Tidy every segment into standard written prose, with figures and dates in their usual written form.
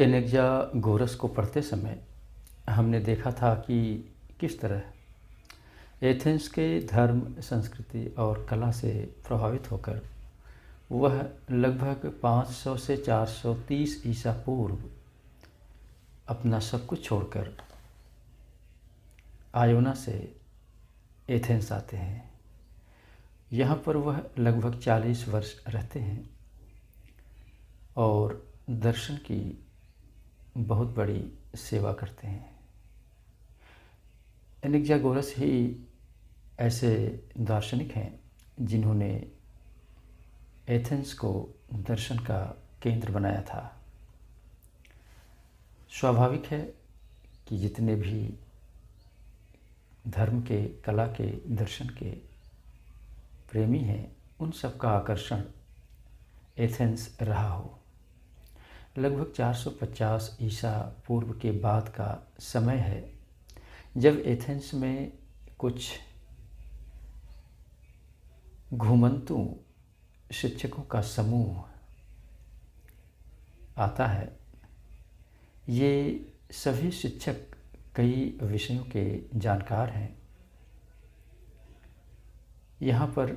एनेक्जागोरस को पढ़ते समय हमने देखा था कि किस तरह एथेंस के धर्म, संस्कृति और कला से प्रभावित होकर वह लगभग 500 से 430 ईसा पूर्व अपना सब कुछ छोड़कर आयोना से एथेंस आते हैं। यहाँ पर वह लगभग 40 वर्ष रहते हैं और दर्शन की बहुत बड़ी सेवा करते हैं। एनेक्जागोरस ही ऐसे दार्शनिक हैं जिन्होंने एथेंस को दर्शन का केंद्र बनाया था। स्वाभाविक है कि जितने भी धर्म के, कला के, दर्शन के प्रेमी हैं, उन सब का आकर्षण एथेंस रहा हो। लगभग 450 ईसा पूर्व के बाद का समय है जब एथेंस में कुछ घुमंतु शिक्षकों का समूह आता है। ये सभी शिक्षक कई विषयों के जानकार हैं। यहाँ पर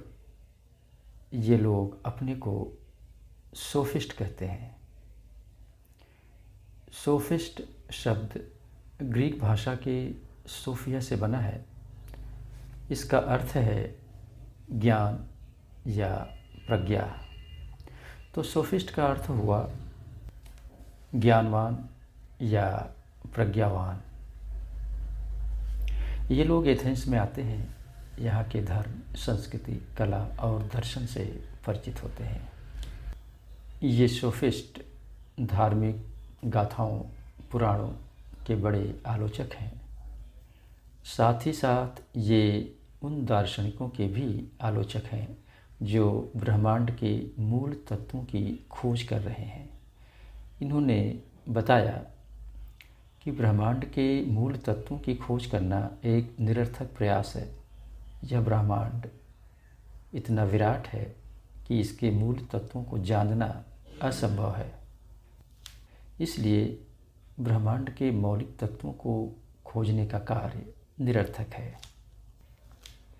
ये लोग अपने को सोफिस्ट कहते हैं। सोफिस्ट शब्द ग्रीक भाषा के सोफिया से बना है। इसका अर्थ है ज्ञान या प्रज्ञा। तो सोफिस्ट का अर्थ हुआ ज्ञानवान या प्रज्ञावान। ये लोग एथेंस में आते हैं, यहाँ के धर्म, संस्कृति, कला और दर्शन से परिचित होते हैं। ये सोफिस्ट धार्मिक गाथाओं, पुराणों के बड़े आलोचक हैं। साथ ही साथ ये उन दार्शनिकों के भी आलोचक हैं जो ब्रह्मांड के मूल तत्वों की खोज कर रहे हैं। इन्होंने बताया कि ब्रह्मांड के मूल तत्वों की खोज करना एक निरर्थक प्रयास है। यह ब्रह्मांड इतना विराट है कि इसके मूल तत्वों को जानना असंभव है। इसलिए ब्रह्मांड के मौलिक तत्वों को खोजने का कार्य निरर्थक है।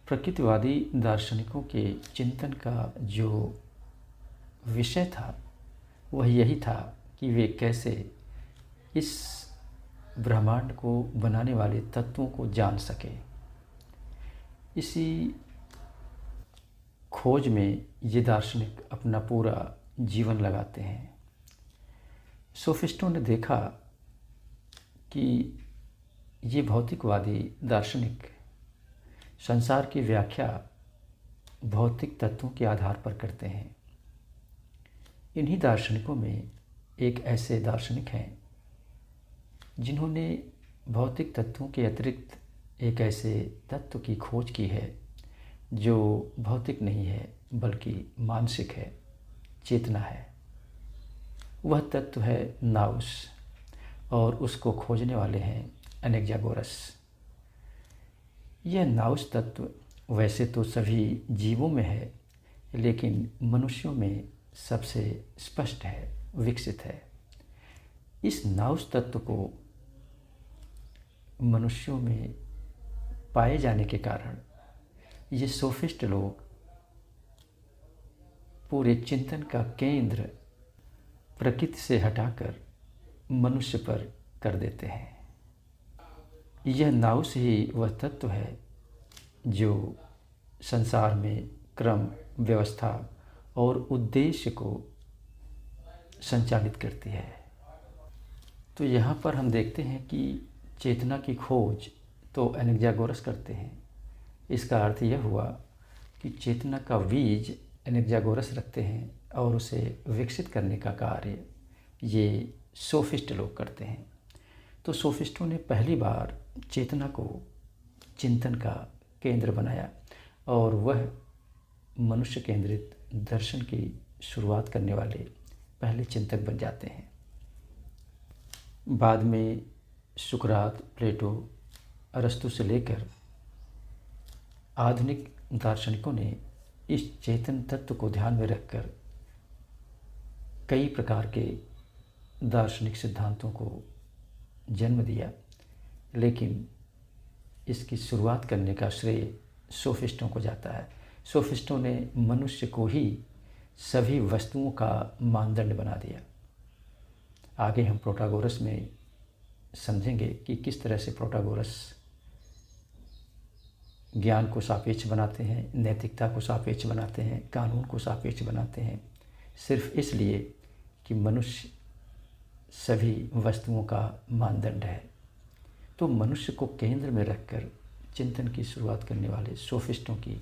प्रकृतिवादी दार्शनिकों के चिंतन का जो विषय था वह यही था कि वे कैसे इस ब्रह्मांड को बनाने वाले तत्वों को जान सके। इसी खोज में ये दार्शनिक अपना पूरा जीवन लगाते हैं। सोफिस्टों ने देखा कि ये भौतिकवादी दार्शनिक संसार की व्याख्या भौतिक तत्वों के आधार पर करते हैं। इन्हीं दार्शनिकों में एक ऐसे दार्शनिक हैं जिन्होंने भौतिक तत्वों के अतिरिक्त एक ऐसे तत्व की खोज की है जो भौतिक नहीं है बल्कि मानसिक है, चेतना है। वह तत्व है नाउस और उसको खोजने वाले हैं एनेक्जागोरस। यह नाउस तत्व वैसे तो सभी जीवों में है, लेकिन मनुष्यों में सबसे स्पष्ट है, विकसित है। इस नाउस तत्व को मनुष्यों में पाए जाने के कारण ये सोफिस्ट लोग पूरे चिंतन का केंद्र प्रकृति से हटाकर मनुष्य पर कर देते हैं। यह नाउस ही वह तत्व है जो संसार में क्रम, व्यवस्था और उद्देश्य को संचालित करती है। तो यहाँ पर हम देखते हैं कि चेतना की खोज तो एनेक्जागोरस करते हैं। इसका अर्थ यह हुआ कि चेतना का बीज एनेक्जागोरस रखते हैं और उसे विकसित करने का कार्य ये सोफिस्ट लोग करते हैं। तो सोफिस्टों ने पहली बार चेतना को चिंतन का केंद्र बनाया और वह मनुष्य केंद्रित दर्शन की शुरुआत करने वाले पहले चिंतक बन जाते हैं। बाद में सुकरात, प्लेटो, अरस्तु से लेकर आधुनिक दार्शनिकों ने इस चेतन तत्व को ध्यान में रखकर कई प्रकार के दार्शनिक सिद्धांतों को जन्म दिया, लेकिन इसकी शुरुआत करने का श्रेय सोफिस्टों को जाता है। सोफिस्टों ने मनुष्य को ही सभी वस्तुओं का मानदंड बना दिया। आगे हम प्रोटागोरस में समझेंगे कि किस तरह से प्रोटागोरस ज्ञान को सापेक्ष बनाते हैं, नैतिकता को सापेक्ष बनाते हैं, कानून को सापेक्ष बनाते हैं, सिर्फ इसलिए कि मनुष्य सभी वस्तुओं का मानदंड है। तो मनुष्य को केंद्र में रखकर चिंतन की शुरुआत करने वाले सोफिस्टों की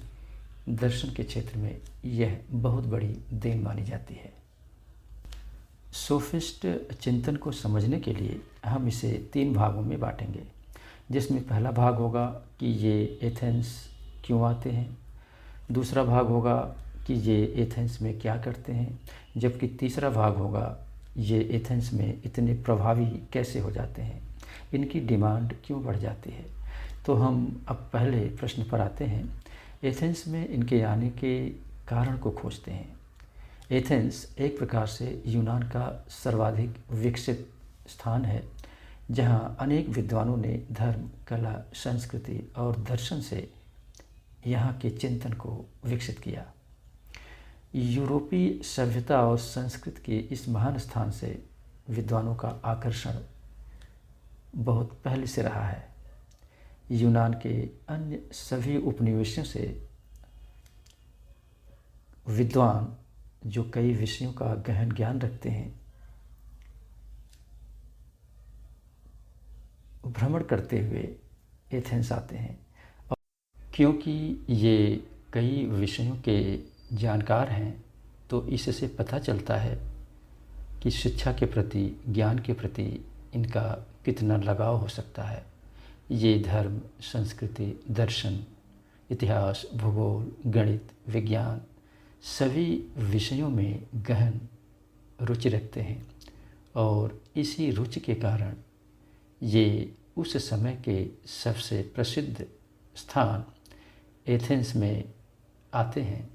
दर्शन के क्षेत्र में यह बहुत बड़ी देन मानी जाती है। सोफिस्ट चिंतन को समझने के लिए हम इसे 3 भागों में बांटेंगे, जिसमें पहला भाग होगा कि ये एथेंस क्यों आते हैं, दूसरा भाग होगा कि ये एथेंस में क्या करते हैं, जबकि तीसरा भाग होगा ये एथेंस में इतने प्रभावी कैसे हो जाते हैं, इनकी डिमांड क्यों बढ़ जाती है। तो हम अब पहले प्रश्न पर आते हैं। एथेंस में इनके आने के कारण को खोजते हैं। एथेंस एक प्रकार से यूनान का सर्वाधिक विकसित स्थान है, जहाँ अनेक विद्वानों ने धर्म, कला, संस्कृति और दर्शन से यहाँ के चिंतन को विकसित किया। यूरोपीय सभ्यता और संस्कृति के इस महान स्थान से विद्वानों का आकर्षण बहुत पहले से रहा है। यूनान के अन्य सभी उपनिवेशों से विद्वान जो कई विषयों का गहन ज्ञान रखते हैं, भ्रमण करते हुए एथेंस आते हैं, और क्योंकि ये कई विषयों के जानकार हैं, तो इससे पता चलता है कि शिक्षा के प्रति, ज्ञान के प्रति इनका कितना लगाव हो सकता है। ये धर्म, संस्कृति, दर्शन, इतिहास, भूगोल, गणित, विज्ञान सभी विषयों में गहन रुचि रखते हैं, और इसी रुचि के कारण ये उस समय के सबसे प्रसिद्ध स्थान एथेंस में आते हैं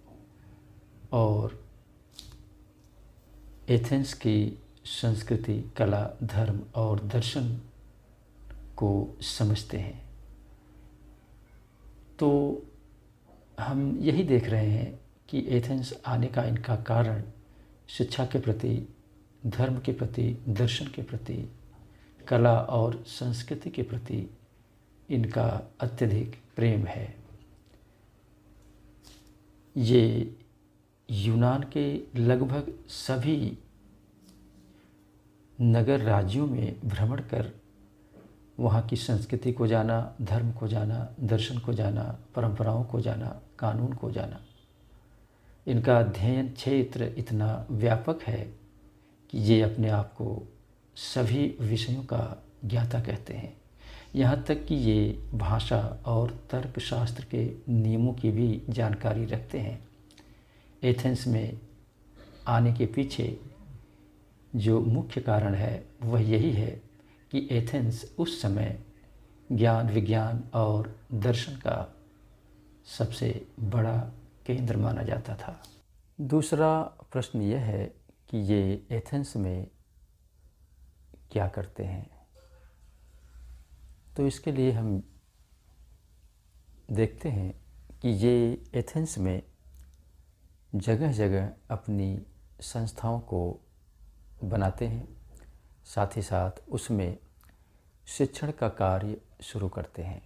और एथेंस की संस्कृति, कला, धर्म और दर्शन को समझते हैं। तो हम यही देख रहे हैं कि एथेंस आने का इनका कारण शिक्षा के प्रति, धर्म के प्रति, दर्शन के प्रति, कला और संस्कृति के प्रति इनका अत्यधिक प्रेम है। ये यूनान के लगभग सभी नगर राज्यों में भ्रमण कर वहाँ की संस्कृति को जाना, धर्म को जाना, दर्शन को जाना, परंपराओं को जाना, कानून को जाना। इनका अध्ययन क्षेत्र इतना व्यापक है कि ये अपने आप को सभी विषयों का ज्ञाता कहते हैं। यहाँ तक कि ये भाषा और तर्कशास्त्र के नियमों की भी जानकारी रखते हैं। एथेंस में आने के पीछे जो मुख्य कारण है वह यही है कि एथेंस उस समय ज्ञान, विज्ञान और दर्शन का सबसे बड़ा केंद्र माना जाता था। दूसरा प्रश्न यह है कि ये एथेंस में क्या करते हैं। तो इसके लिए हम देखते हैं कि ये एथेंस में जगह जगह अपनी संस्थाओं को बनाते हैं, साथ ही साथ उसमें शिक्षण का कार्य शुरू करते हैं।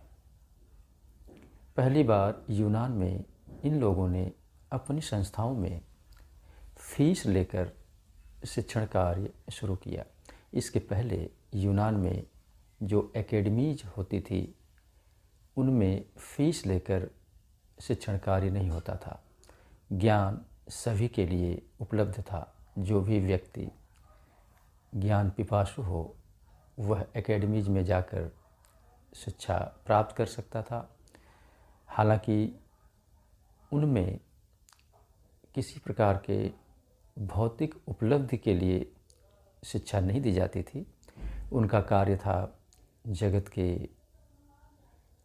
पहली बार यूनान में इन लोगों ने अपनी संस्थाओं में फीस लेकर शिक्षण कार्य शुरू किया। इसके पहले यूनान में जो एकेडमीज होती थी उनमें फ़ीस लेकर शिक्षण कार्य नहीं होता था। ज्ञान सभी के लिए उपलब्ध था। जो भी व्यक्ति ज्ञान पिपासु हो वह एकेडमीज में जाकर शिक्षा प्राप्त कर सकता था। हालांकि उनमें किसी प्रकार के भौतिक उपलब्धि के लिए शिक्षा नहीं दी जाती थी। उनका कार्य था जगत के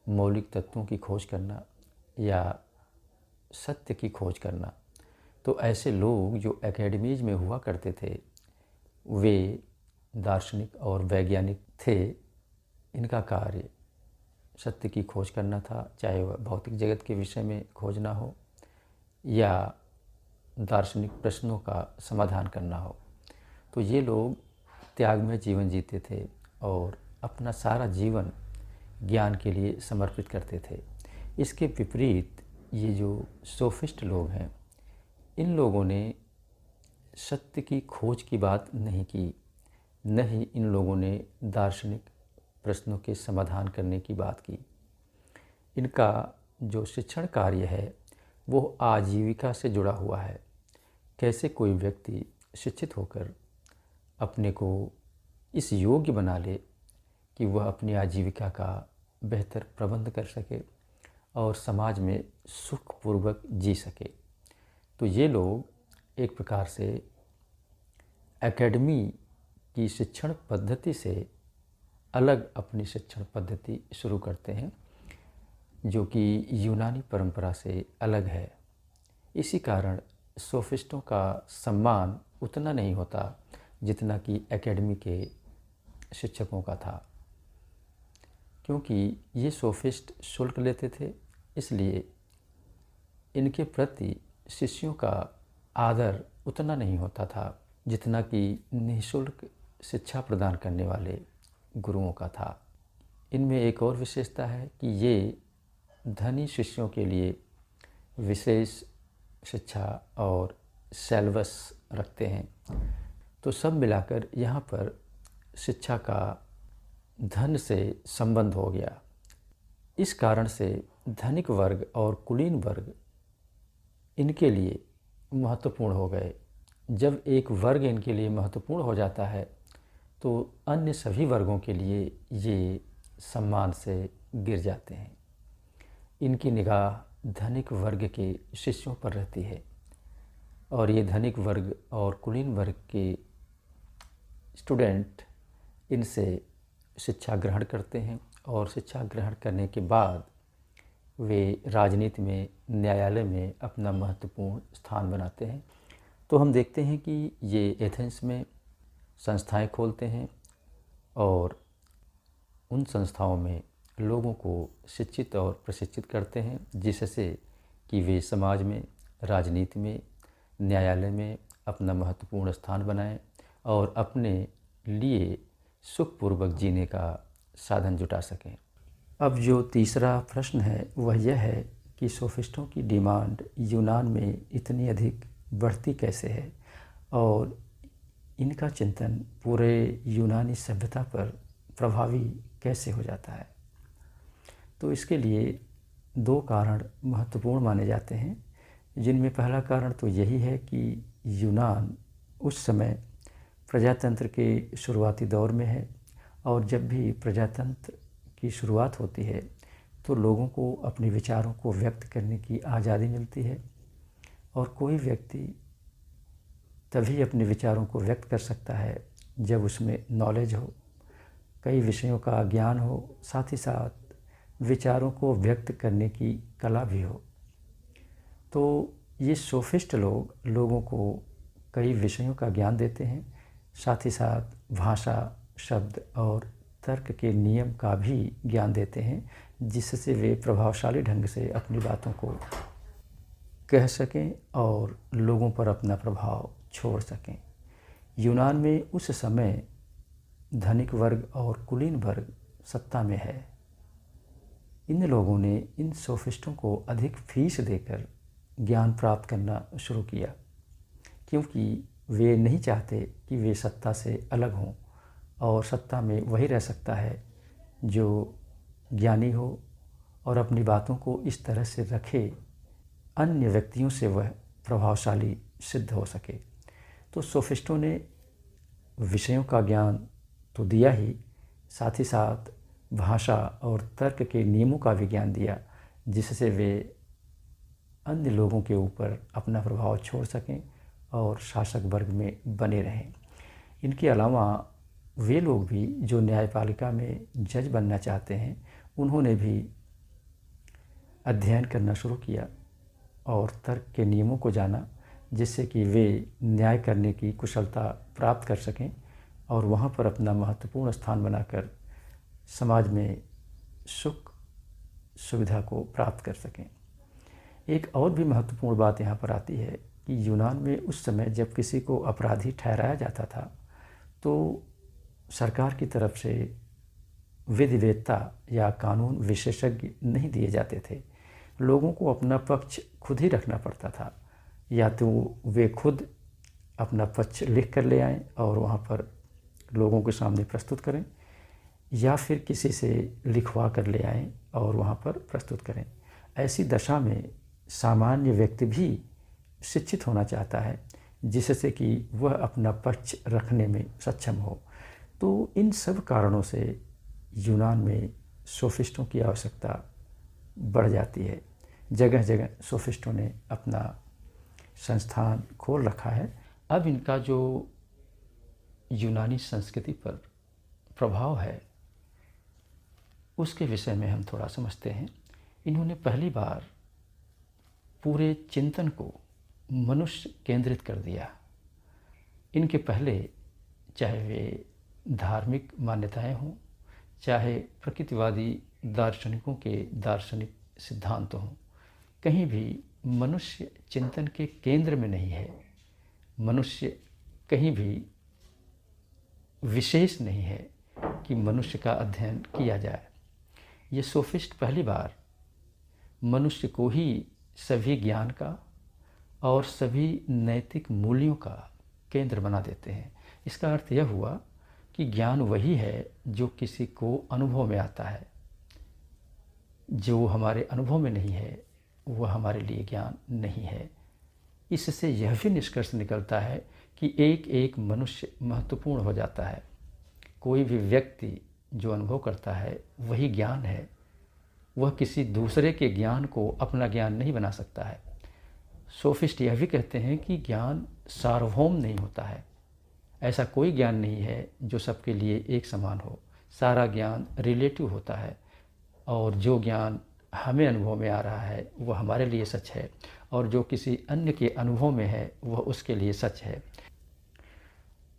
मौलिक तत्वों की खोज करना या सत्य की खोज करना। तो ऐसे लोग जो एकेडमीज में हुआ करते थे वे दार्शनिक और वैज्ञानिक थे। इनका कार्य सत्य की खोज करना था, चाहे वह भौतिक जगत के विषय में खोजना हो या दार्शनिक प्रश्नों का समाधान करना हो। तो ये लोग त्यागमय जीवन जीते थे और अपना सारा जीवन ज्ञान के लिए समर्पित करते थे। इसके विपरीत ये जो सोफिस्ट लोग हैं, इन लोगों ने सत्य की खोज की बात नहीं की, न ही इन लोगों ने दार्शनिक प्रश्नों के समाधान करने की बात की। इनका जो शिक्षण कार्य है वो आजीविका से जुड़ा हुआ है। कैसे कोई व्यक्ति शिक्षित होकर अपने को इस योग्य बना ले कि वह अपनी आजीविका का बेहतर प्रबंध कर सके और समाज में सुखपूर्वक जी सके। तो ये लोग एक प्रकार से एकेडमी की शिक्षण पद्धति से अलग अपनी शिक्षण पद्धति शुरू करते हैं, जो कि यूनानी परंपरा से अलग है। इसी कारण सोफिस्टों का सम्मान उतना नहीं होता जितना कि एकेडमी के शिक्षकों का था, क्योंकि ये सोफिस्ट शुल्क लेते थे, इसलिए इनके प्रति शिष्यों का आदर उतना नहीं होता था जितना कि निःशुल्क शिक्षा प्रदान करने वाले गुरुओं का था। इनमें एक और विशेषता है कि ये धनी शिष्यों के लिए विशेष शिक्षा और सिलेबस रखते हैं। तो सब मिलाकर यहाँ पर शिक्षा का धन से संबंध हो गया। इस कारण से धनिक वर्ग और कुलीन वर्ग इनके लिए महत्वपूर्ण हो गए। जब एक वर्ग इनके लिए महत्वपूर्ण हो जाता है तो अन्य सभी वर्गों के लिए ये सम्मान से गिर जाते हैं। इनकी निगाह धनिक वर्ग के शिष्यों पर रहती है और ये धनिक वर्ग और कुलीन वर्ग के स्टूडेंट इनसे शिक्षा ग्रहण करते हैं और शिक्षा ग्रहण करने के बाद वे राजनीति में, न्यायालय में अपना महत्वपूर्ण स्थान बनाते हैं। तो हम देखते हैं कि ये एथेंस में संस्थाएं खोलते हैं और उन संस्थाओं में लोगों को शिक्षित और प्रशिक्षित करते हैं, जिससे कि वे समाज में, राजनीति में, न्यायालय में अपना महत्वपूर्ण स्थान बनाएं और अपने लिए सुखपूर्वक जीने का साधन जुटा सकें। अब जो तीसरा प्रश्न है वह यह है कि सोफिस्टों की डिमांड यूनान में इतनी अधिक बढ़ती कैसे है और इनका चिंतन पूरे यूनानी सभ्यता पर प्रभावी कैसे हो जाता है। तो इसके लिए दो कारण महत्वपूर्ण माने जाते हैं, जिनमें पहला कारण तो यही है कि यूनान उस समय प्रजातंत्र के शुरुआती दौर में है और जब भी प्रजातंत्र की शुरुआत होती है तो लोगों को अपने विचारों को व्यक्त करने की आज़ादी मिलती है और कोई व्यक्ति तभी अपने विचारों को व्यक्त कर सकता है जब उसमें नॉलेज हो, कई विषयों का ज्ञान हो, साथ ही साथ विचारों को व्यक्त करने की कला भी हो। तो ये सोफिस्ट लोग लोगों को कई विषयों का ज्ञान देते हैं, साथ ही साथ भाषा, शब्द और तर्क के नियम का भी ज्ञान देते हैं, जिससे वे प्रभावशाली ढंग से अपनी बातों को कह सकें और लोगों पर अपना प्रभाव छोड़ सकें। यूनान में उस समय धनिक वर्ग और कुलीन वर्ग सत्ता में है। इन लोगों ने इन सोफिस्टों को अधिक फीस देकर ज्ञान प्राप्त करना शुरू किया, क्योंकि वे नहीं चाहते कि वे सत्ता से अलग हों और सत्ता में वही रह सकता है जो ज्ञानी हो और अपनी बातों को इस तरह से रखे अन्य व्यक्तियों से वह प्रभावशाली सिद्ध हो सके। तो सोफिस्टों ने विषयों का ज्ञान तो दिया ही, साथ ही साथ भाषा और तर्क के नियमों का भी ज्ञान दिया, जिससे वे अन्य लोगों के ऊपर अपना प्रभाव छोड़ सकें और शासक वर्ग में बने रहें। इनके अलावा वे लोग भी जो न्यायपालिका में जज बनना चाहते हैं, उन्होंने भी अध्ययन करना शुरू किया और तर्क के नियमों को जाना, जिससे कि वे न्याय करने की कुशलता प्राप्त कर सकें और वहाँ पर अपना महत्वपूर्ण स्थान बनाकर समाज में सुख सुविधा को प्राप्त कर सकें। एक और भी महत्वपूर्ण बात यहाँ पर आती है कि यूनान में उस समय जब किसी को अपराधी ठहराया जाता था तो सरकार की तरफ से विधिवेत्ता या कानून विशेषज्ञ नहीं दिए जाते थे। लोगों को अपना पक्ष खुद ही रखना पड़ता था, या तो वे खुद अपना पक्ष लिख कर ले आएँ और वहाँ पर लोगों के सामने प्रस्तुत करें, या फिर किसी से लिखवा कर ले आएँ और वहाँ पर प्रस्तुत करें। ऐसी दशा में सामान्य व्यक्ति भी शिक्षित होना चाहता है जिससे कि वह अपना पक्ष रखने में सक्षम हो। तो इन सब कारणों से यूनान में सोफिस्टों की आवश्यकता बढ़ जाती है। जगह जगह सोफिस्टों ने अपना संस्थान खोल रखा है। अब इनका जो यूनानी संस्कृति पर प्रभाव है उसके विषय में हम थोड़ा समझते हैं। इन्होंने पहली बार पूरे चिंतन को मनुष्य केंद्रित कर दिया। इनके पहले चाहे वे धार्मिक मान्यताएं हों, चाहे प्रकृतिवादी दार्शनिकों के दार्शनिक सिद्धांत हों, कहीं भी मनुष्य चिंतन के केंद्र में नहीं है। मनुष्य कहीं भी विशेष नहीं है कि मनुष्य का अध्ययन किया जाए। ये सोफिस्ट पहली बार मनुष्य को ही सभी ज्ञान का और सभी नैतिक मूल्यों का केंद्र बना देते हैं। इसका अर्थ यह हुआ कि ज्ञान वही है जो किसी को अनुभव में आता है। जो हमारे अनुभव में नहीं है वह हमारे लिए ज्ञान नहीं है। इससे यह भी निष्कर्ष निकलता है कि एक एक मनुष्य महत्वपूर्ण हो जाता है। कोई भी व्यक्ति जो अनुभव करता है वही ज्ञान है। वह किसी दूसरे के ज्ञान को अपना ज्ञान नहीं बना सकता है। सोफिस्ट यह भी कहते हैं कि ज्ञान सार्वभौम नहीं होता है। ऐसा कोई ज्ञान नहीं है जो सबके लिए एक समान हो। सारा ज्ञान रिलेटिव होता है, और जो ज्ञान हमें अनुभव में आ रहा है वह हमारे लिए सच है, और जो किसी अन्य के अनुभव में है वह उसके लिए सच है।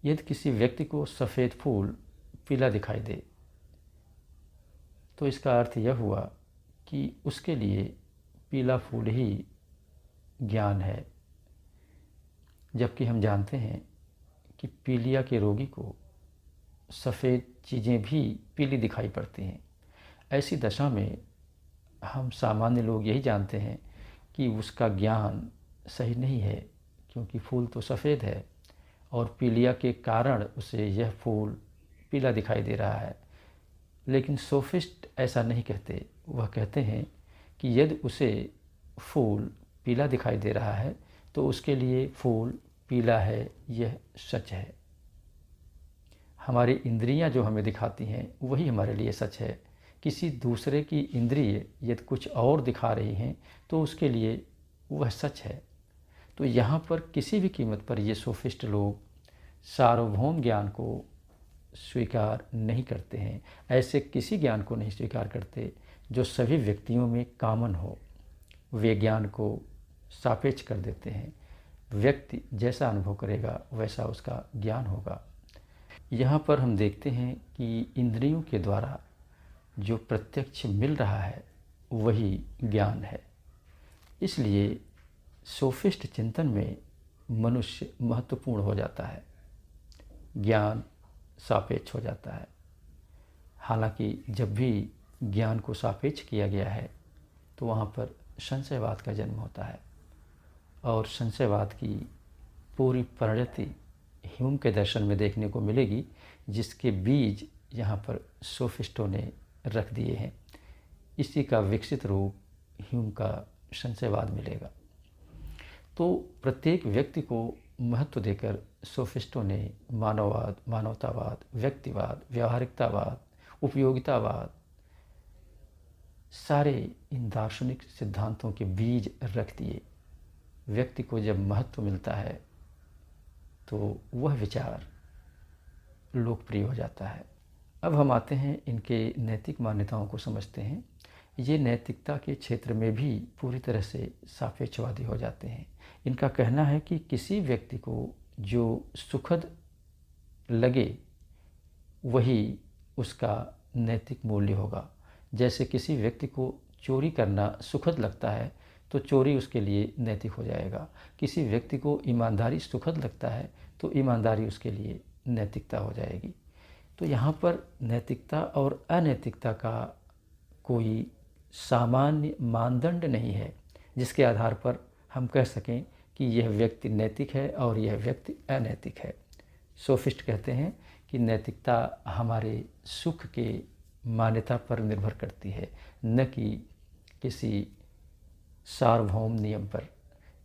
यदि किसी व्यक्ति को सफ़ेद फूल पीला दिखाई दे तो इसका अर्थ यह हुआ कि उसके लिए पीला फूल ही ज्ञान है। जबकि हम जानते हैं कि पीलिया के रोगी को सफ़ेद चीज़ें भी पीली दिखाई पड़ती हैं। ऐसी दशा में हम सामान्य लोग यही जानते हैं कि उसका ज्ञान सही नहीं है, क्योंकि फूल तो सफ़ेद है और पीलिया के कारण उसे यह फूल पीला दिखाई दे रहा है। लेकिन सोफिस्ट ऐसा नहीं कहते। वह कहते हैं कि यदि उसे फूल पीला दिखाई दे रहा है तो उसके लिए फूल पीला है, यह सच है। हमारी इंद्रियां जो हमें दिखाती हैं वही हमारे लिए सच है। किसी दूसरे की इंद्रिय यदि कुछ और दिखा रही हैं तो उसके लिए वह सच है। तो यहाँ पर किसी भी कीमत पर ये सोफिस्ट लोग सार्वभौम ज्ञान को स्वीकार नहीं करते हैं। ऐसे किसी ज्ञान को नहीं स्वीकार करते जो सभी व्यक्तियों में कॉमन हो। वे ज्ञान को सापेक्ष कर देते हैं। व्यक्ति जैसा अनुभव करेगा वैसा उसका ज्ञान होगा। यहाँ पर हम देखते हैं कि इंद्रियों के द्वारा जो प्रत्यक्ष मिल रहा है वही ज्ञान है। इसलिए सोफिस्ट चिंतन में मनुष्य महत्वपूर्ण हो जाता है, ज्ञान सापेक्ष हो जाता है। हालांकि जब भी ज्ञान को सापेक्ष किया गया है तो वहाँ पर संशयवाद का जन्म होता है, और संशयवाद की पूरी परिणति ह्यूम के दर्शन में देखने को मिलेगी, जिसके बीज यहाँ पर सोफिस्टों ने रख दिए हैं। इसी का विकसित रूप ह्यूम का संशयवाद मिलेगा। तो प्रत्येक व्यक्ति को महत्व देकर सोफिस्टों ने मानववाद, मानवतावाद, व्यक्तिवाद, व्यावहारिकतावाद, उपयोगितावाद, सारे इन दार्शनिक सिद्धांतों के बीज रख दिए। व्यक्ति को जब महत्व मिलता है तो वह विचार लोकप्रिय हो जाता है। अब हम आते हैं इनके नैतिक मान्यताओं को समझते हैं। ये नैतिकता के क्षेत्र में भी पूरी तरह से सापेक्षवादी हो जाते हैं। इनका कहना है कि किसी व्यक्ति को जो सुखद लगे वही उसका नैतिक मूल्य होगा। जैसे किसी व्यक्ति को चोरी करना सुखद लगता है तो चोरी उसके लिए नैतिक हो जाएगा। किसी व्यक्ति को ईमानदारी सुखद लगता है तो ईमानदारी उसके लिए नैतिकता हो जाएगी। तो यहाँ पर नैतिकता और अनैतिकता का कोई सामान्य मानदंड नहीं है जिसके आधार पर हम कह सकें कि यह व्यक्ति नैतिक है और यह व्यक्ति अनैतिक है। सोफिस्ट कहते हैं कि नैतिकता हमारे सुख के मान्यता पर निर्भर करती है, न कि किसी सार्वभौम नियम पर।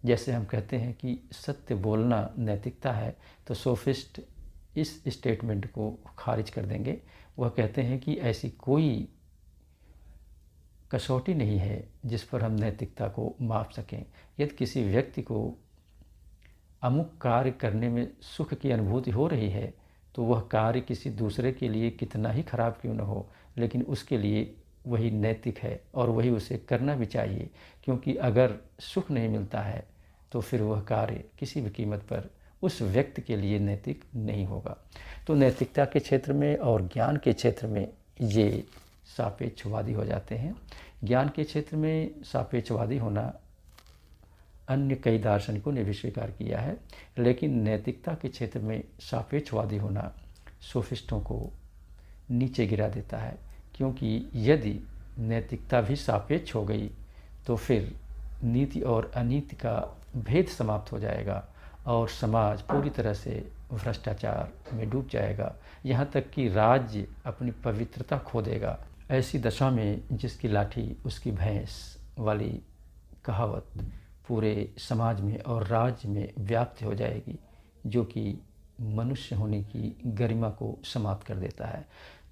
जैसे हम कहते हैं कि सत्य बोलना नैतिकता है, तो सोफिस्ट इस स्टेटमेंट को खारिज कर देंगे। वह कहते हैं कि ऐसी कोई कसौटी नहीं है जिस पर हम नैतिकता को माप सकें। यदि किसी व्यक्ति को अमुक कार्य करने में सुख की अनुभूति हो रही है तो वह कार्य किसी दूसरे के लिए कितना ही खराब क्यों न हो, लेकिन उसके लिए वही नैतिक है और वही उसे करना भी चाहिए, क्योंकि अगर सुख नहीं मिलता है तो फिर वह कार्य किसी भी कीमत पर उस व्यक्ति के लिए नैतिक नहीं होगा। तो नैतिकता के क्षेत्र में और ज्ञान के क्षेत्र में ये सापेक्षवादी हो जाते हैं। ज्ञान के क्षेत्र में सापेक्षवादी होना अन्य कई दार्शनिकों ने भी स्वीकार किया है, लेकिन नैतिकता के क्षेत्र में सापेक्षवादी होना सोफिस्टों को नीचे गिरा देता है, क्योंकि यदि नैतिकता भी सापेक्ष हो गई तो फिर नीति और अनीति का भेद समाप्त हो जाएगा और समाज पूरी तरह से भ्रष्टाचार में डूब जाएगा, यहाँ तक कि राज्य अपनी पवित्रता खो देगा। ऐसी दशा में जिसकी लाठी उसकी भैंस वाली कहावत पूरे समाज में और राज्य में व्याप्त हो जाएगी, जो कि मनुष्य होने की गरिमा को समाप्त कर देता है।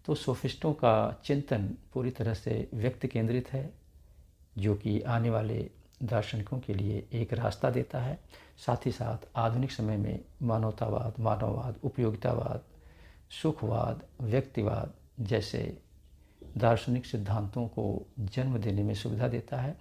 तो सोफिस्टों का चिंतन पूरी तरह से व्यक्ति केंद्रित है, जो कि आने वाले दार्शनिकों के लिए एक रास्ता देता है। साथ ही साथ आधुनिक समय में मानवतावाद, मानववाद, उपयोगितावाद, सुखवाद, व्यक्तिवाद जैसे दार्शनिक सिद्धांतों को जन्म देने में सुविधा देता है।